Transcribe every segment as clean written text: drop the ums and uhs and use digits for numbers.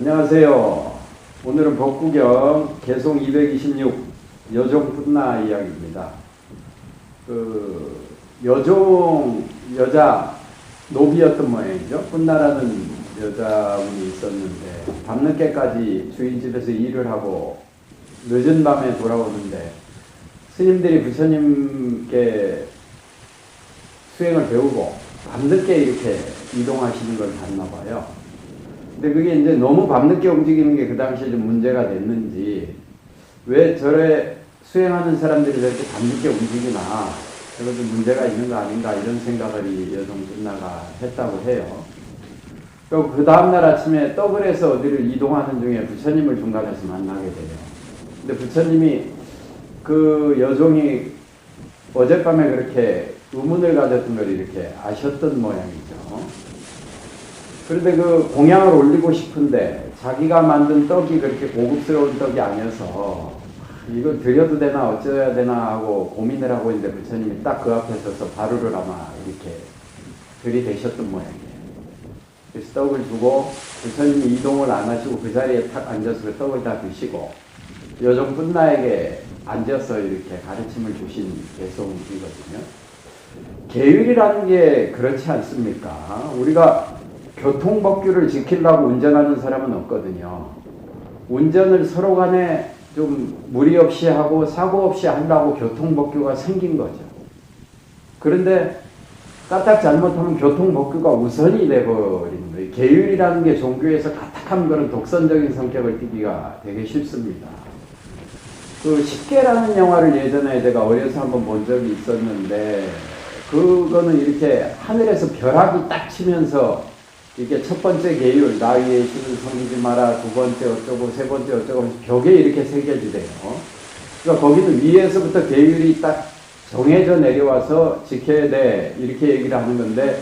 안녕하세요. 오늘은 법구경 개송 226 여종 뿜나 이야기입니다. 여종 여자 노비였던 모양이죠. 뿜나라는 여자분이 있었는데 밤늦게까지 주인 집에서 일을 하고 늦은 밤에 돌아오는데 스님들이 부처님께 수행을 배우고 밤늦게 이렇게 이동하시는 걸 봤나 봐요. 근데 그게 이제 너무 밤늦게 움직이는 게 그 당시에 좀 문제가 됐는지, 왜 저래 수행하는 사람들이 저렇게 밤늦게 움직이나, 저거 좀 문제가 있는 거 아닌가, 이런 생각을 이 여성 뿜나가 했다고 해요. 그리고 그 다음날 아침에 떡을 해서 어디를 이동하는 중에 부처님을 중간에서 만나게 돼요. 근데 부처님이 그 여종이 어젯밤에 그렇게 의문을 가졌던 걸 이렇게 아셨던 모양이죠. 그런데 그 공양을 올리고 싶은데 자기가 만든 떡이 그렇게 고급스러운 떡이 아니어서 이걸 드려도 되나 어쩌야 되나 하고 고민을 하고 있는데 부처님이 딱 그 앞에 서서 바루를 아마 이렇게 들이대셨던 모양이에요. 그래서 떡을 주고 부처님이 이동을 안 하시고 그 자리에 탁 앉아서 그 떡을 다 드시고 여종 뿜나에게 앉아서 이렇게 가르침을 주신 개송이거든요. 계율이라는 게 그렇지 않습니까? 우리가 교통법규를 지키려고 운전하는 사람은 없거든요. 운전을 서로 간에 좀 무리 없이 하고 사고 없이 하려고 교통법규가 생긴 거죠. 그런데 까딱 잘못하면 교통법규가 우선이 돼버리는 거예요. 계율이라는 게 종교에서 까딱한 그런 독선적인 성격을 띠기가 되게 쉽습니다. 그 십계라는 영화를 예전에 제가 어려서 한번 본 적이 있었는데, 그거는 이렇게 하늘에서 벼락이 딱 치면서 이게 첫 번째 계율, 나 위에 신을 섬기지 마라, 두 번째 어쩌고, 세 번째 어쩌고 하면서 벽에 이렇게 새겨지대요. 그러니까 거기는 위에서부터 계율이 딱 정해져 내려와서 지켜야 돼, 이렇게 얘기를 하는 건데,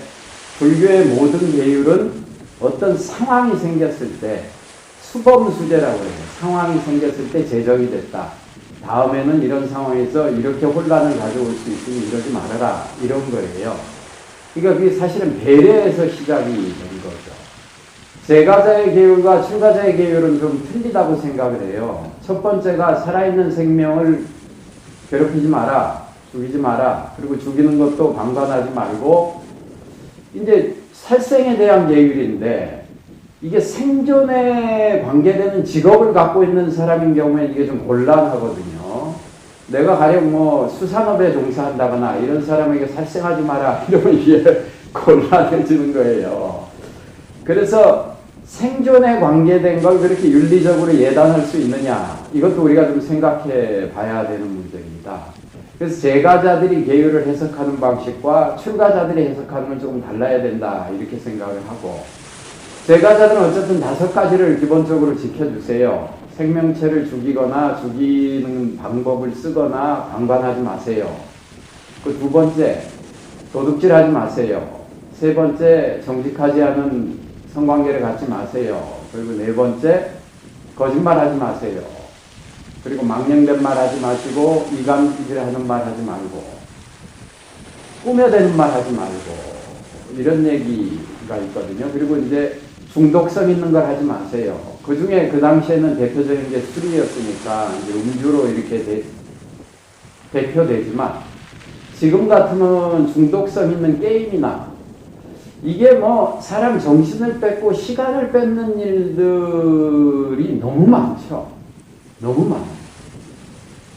불교의 모든 계율은 어떤 상황이 생겼을 때, 수범수재라고 해요. 상황이 생겼을 때 제정이 됐다. 다음에는 이런 상황에서 이렇게 혼란을 가져올 수 있으니 이러지 말아라, 이런 거예요. 그러니까 그게 사실은 배려에서 시작이 된 거죠. 제가자의 계율과 출가자의 계율은 좀 틀리다고 생각을 해요. 첫 번째가 살아있는 생명을 괴롭히지 마라, 죽이지 마라, 그리고 죽이는 것도 방관하지 말고, 이제 살생에 대한 계율인데, 이게 생존에 관계되는 직업을 갖고 있는 사람인 경우에 이게 좀 곤란하거든요. 내가 가령 뭐 수산업에 종사한다거나 이런 사람에게 살생하지 마라 이러면 이게 곤란해지는 거예요. 그래서 생존에 관계된 걸 그렇게 윤리적으로 예단할 수 있느냐, 이것도 우리가 좀 생각해 봐야 되는 문제입니다. 그래서 제가자들이 계율을 해석하는 방식과 출가자들이 해석하는 건 조금 달라야 된다, 이렇게 생각을 하고, 제가자들은 어쨌든 5가지를 기본적으로 지켜주세요. 생명체를 죽이거나 죽이는 방법을 쓰거나 방관하지 마세요. 그 두 번째, 도둑질하지 마세요. 세 번째, 정직하지 않은 성관계를 갖지 마세요. 그리고 네 번째, 거짓말하지 마세요. 그리고 망령된 말 하지 마시고 이간질하는 말 하지 말고 꾸며대는 말 하지 말고, 이런 얘기가 있거든요. 그리고 이제 중독성 있는 걸 하지 마세요. 그 중에 그 당시에는 대표적인 게 술이었으니까 이제 음주로 이렇게 대표되지만, 지금 같으면 중독성 있는 게임이나, 이게 뭐 사람 정신을 뺏고 시간을 뺏는 일들이 너무 많죠. 너무 많아요.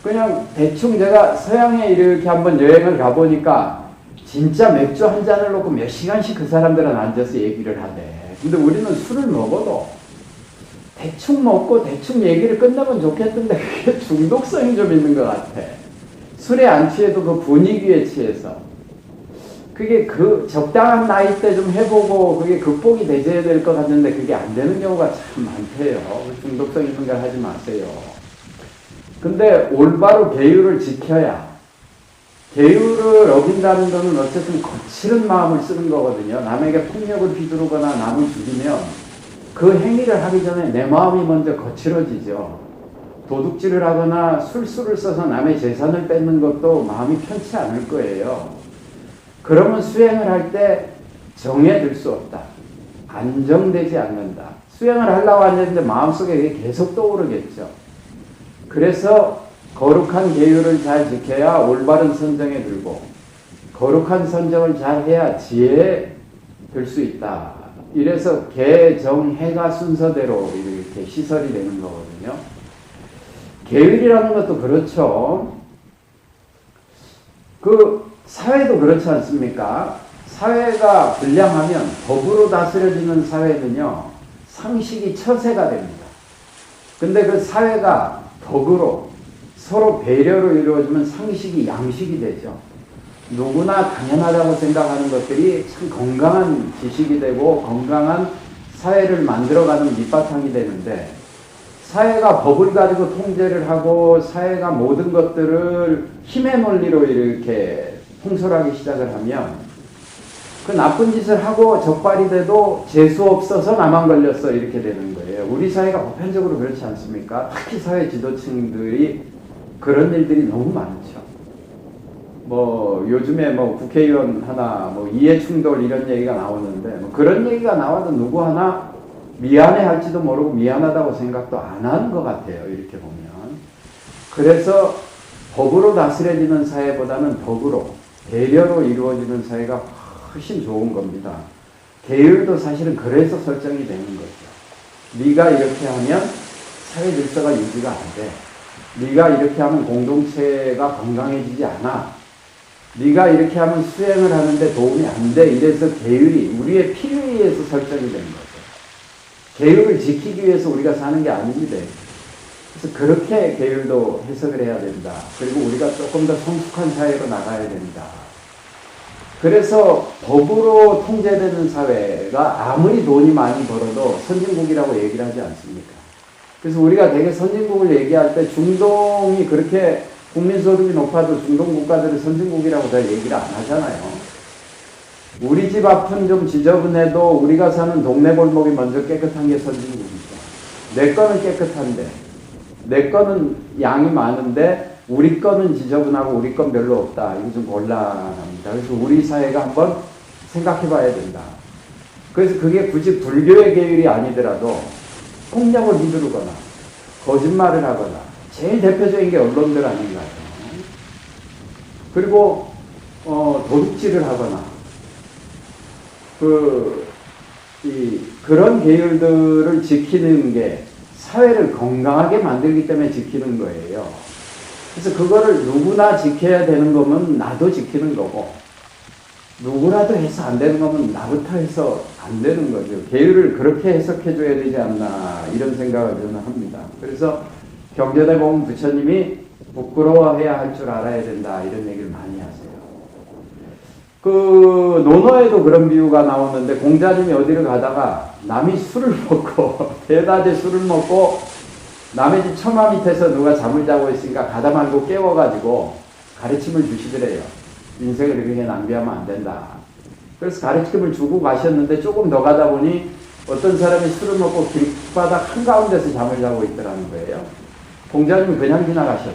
그냥 대충 제가 서양에 이렇게 한번 여행을 가보니까 진짜 맥주 한 잔을 놓고 몇 시간씩 그 사람들은 앉아서 얘기를 하대. 근데 우리는 술을 먹어도 대충 먹고 대충 얘기를 끝내면 좋겠던데 그게 중독성이 좀 있는 것 같아. 술에 안 취해도 그 분위기에 취해서. 그게 그 적당한 나이 때 좀 해보고 그게 극복이 되셔야 될 것 같은데 그게 안 되는 경우가 참 많대요. 중독성 있는 걸 하지 마세요. 근데 올바로 계율을 지켜야, 계율을 어긴다는 것은 어쨌든 거칠은 마음을 쓰는 거거든요. 남에게 폭력을 휘두르거나 남을 죽이면 그 행위를 하기 전에 내 마음이 먼저 거칠어지죠. 도둑질을 하거나 술수를 써서 남의 재산을 뺏는 것도 마음이 편치 않을 거예요. 그러면 수행을 할 때 정해둘 수 없다. 안정되지 않는다. 수행을 하려고 하는데 마음속에 그게 계속 떠오르겠죠. 그래서 거룩한 계율을 잘 지켜야 올바른 선정에 들고 거룩한 선정을 잘 해야 지혜에 들 수 있다. 이래서 계, 정, 해가 순서대로 이렇게 시설이 되는 거거든요. 계율이라는 것도 그렇죠. 그 사회도 그렇지 않습니까? 사회가 불량하면 법으로 다스려지는 사회는요, 상식이 처세가 됩니다. 근데 그 사회가 덕으로 서로 배려로 이루어지면 상식이 양식이 되죠. 누구나 당연하다고 생각하는 것들이 참 건강한 지식이 되고 건강한 사회를 만들어가는 밑바탕이 되는데, 사회가 법을 가지고 통제를 하고 사회가 모든 것들을 힘의 논리로 이렇게 통솔하기 시작을 하면 그 나쁜 짓을 하고 적발이 돼도 재수 없어서 나만 걸렸어 이렇게 되는 거예요. 우리 사회가 보편적으로 그렇지 않습니까? 특히 사회 지도층들이 그런 일들이 너무 많죠. 뭐 요즘에 뭐 국회의원 하나 뭐 이해충돌 이런 얘기가 나오는데 뭐 그런 얘기가 나와도 누구 하나 미안해 할지도 모르고 미안하다고 생각도 안 하는 것 같아요. 이렇게 보면. 그래서 법으로 다스려지는 사회보다는 덕으로 배려로 이루어지는 사회가 훨씬 좋은 겁니다. 계율도 사실은 그래서 설정이 되는 거죠. 네가 이렇게 하면 사회 질서가 유지가 안 돼. 네가 이렇게 하면 공동체가 건강해지지 않아. 네가 이렇게 하면 수행을 하는데 도움이 안 돼. 이래서 계율이 우리의 필요에 의해서 설정이 되는 거죠. 계율을 지키기 위해서 우리가 사는 게 아닙니다. 그래서 그렇게 계율도 해석을 해야 된다. 그리고 우리가 조금 더 성숙한 사회로 나가야 된다. 그래서 법으로 통제되는 사회가 아무리 돈이 많이 벌어도 선진국이라고 얘기를 하지 않습니까? 그래서 우리가 되게 선진국을 얘기할 때 중동이 그렇게 국민소득이 높아도 중동 국가들은 선진국이라고 잘 얘기를 안 하잖아요. 우리 집 앞은 좀 지저분해도 우리가 사는 동네 골목이 먼저 깨끗한 게 선진국이죠. 내 거는 깨끗한데, 내 거는 양이 많은데 우리 거는 지저분하고 우리 건 별로 없다. 이거 좀 곤란합니다. 그래서 우리 사회가 한번 생각해 봐야 된다. 그래서 그게 굳이 불교의 계율이 아니더라도 폭력을 휘두르거나 거짓말을 하거나 제일 대표적인 게 언론들 아닌가요? 그리고 도둑질을 하거나 그런 계율들을 지키는 게 사회를 건강하게 만들기 때문에 지키는 거예요. 그래서 그거를 누구나 지켜야 되는 거면 나도 지키는 거고, 누구라도 해서 안 되는 거면 나부터 해서 안 되는 거죠. 계율을 그렇게 해석해 줘야 되지 않나, 이런 생각을 저는 합니다. 그래서 경제대공 부처님이 부끄러워해야 할 줄 알아야 된다, 이런 얘기를 많이 하세요. 그 논어에도 그런 비유가 나오는데, 공자님이 어디를 가다가 남이 술을 먹고 대낮에 술을 먹고 남의 집 처마 밑에서 누가 잠을 자고 있으니까 가다 말고 깨워가지고 가르침을 주시더래요. 인생을 이렇게 낭비하면 안 된다. 그래서 가르침을 주고 가셨는데 조금 더 가다 보니 어떤 사람이 술을 먹고 길바닥 한가운데서 잠을 자고 있더라는 거예요. 공자님이 그냥 지나가셨대.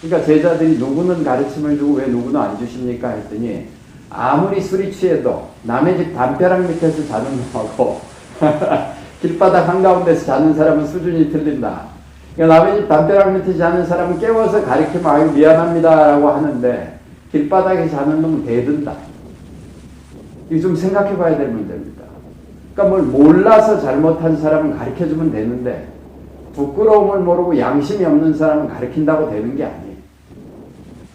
그러니까 제자들이 누구는 가르침을 주고 왜 누구는 안 주십니까? 했더니 아무리 술이 취해도 남의 집 담벼락 밑에서 자는 놈하고 길바닥 한가운데서 자는 사람은 수준이 틀린다. 그러니까 남의 집 담벼락 밑에 자는 사람은 깨워서 가르치면 아유 미안합니다 라고 하는데 길바닥에 자는 놈은 대든다. 이거 좀 생각해 봐야 될 문제입니다. 그러니까 뭘 몰라서 잘못한 사람은 가르쳐주면 되는데 부끄러움을 모르고 양심이 없는 사람은 가르친다고 되는 게 아니에요.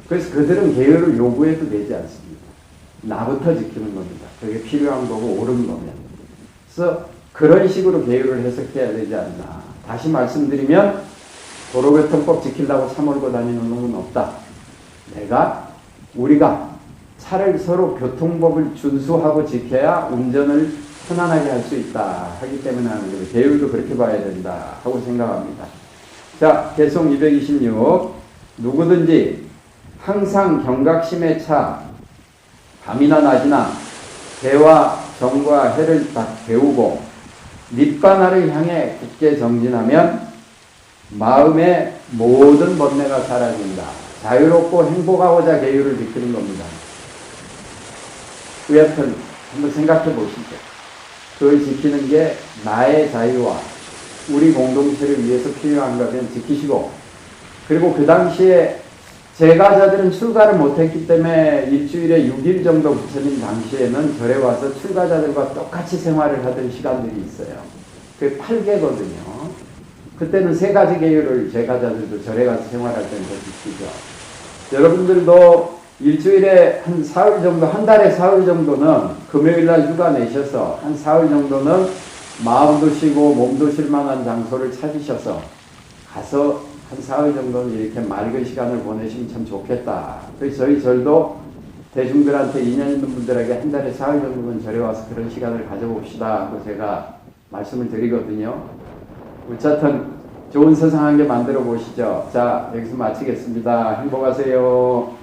그래서 그들은 계율을 요구해도 되지 않습니다. 나부터 지키는 겁니다. 그게 필요한 거고 옳은 거면. 그래서 그런 식으로 계율을 해석해야 되지 않나. 다시 말씀드리면 도로교통법 지키려고 차 몰고 다니는 놈은 없다. 우리가 차를 서로 교통법을 준수하고 지켜야 운전을 편안하게 할 수 있다 하기 때문에 하는 거예요. 계율도 그렇게 봐야 된다 하고 생각합니다. 자, 개송 226. 누구든지 항상 경각심에 차 밤이나 낮이나 대와 정과 해를 다 배우고 니바나를 향해 굳게 정진하면 마음의 모든 번뇌가 사라진다. 자유롭고 행복하고자 계율을 지키는 겁니다. 여하튼 한번 생각해 보시죠. 그걸 지키는 게 나의 자유와 우리 공동체를 위해서 필요한 거면 지키시고, 그리고 그 당시에 제가자들은 출가를 못했기 때문에 일주일에 6일 정도 부처님 당시에는 절에 와서 출가자들과 똑같이 생활을 하던 시간들이 있어요. 그게 8개거든요. 그때는 3가지 계율을 제가자들도 절에 가서 생활할 때는 더 지키죠. 여러분들도 일주일에 한 사흘 정도, 한 달에 사흘 정도는 금요일날 휴가 내셔서 한 사흘 정도는 마음도 쉬고 몸도 쉴 만한 장소를 찾으셔서 가서 한 사흘 정도는 이렇게 맑은 시간을 보내시면 참 좋겠다. 그래서 저희 절도 대중들한테 인연 있는 분들에게 한 달에 사흘 정도는 절에 와서 그런 시간을 가져봅시다 하고 제가 말씀을 드리거든요. 어쨌든 좋은 세상 한 개 만들어 보시죠. 자, 여기서 마치겠습니다. 행복하세요.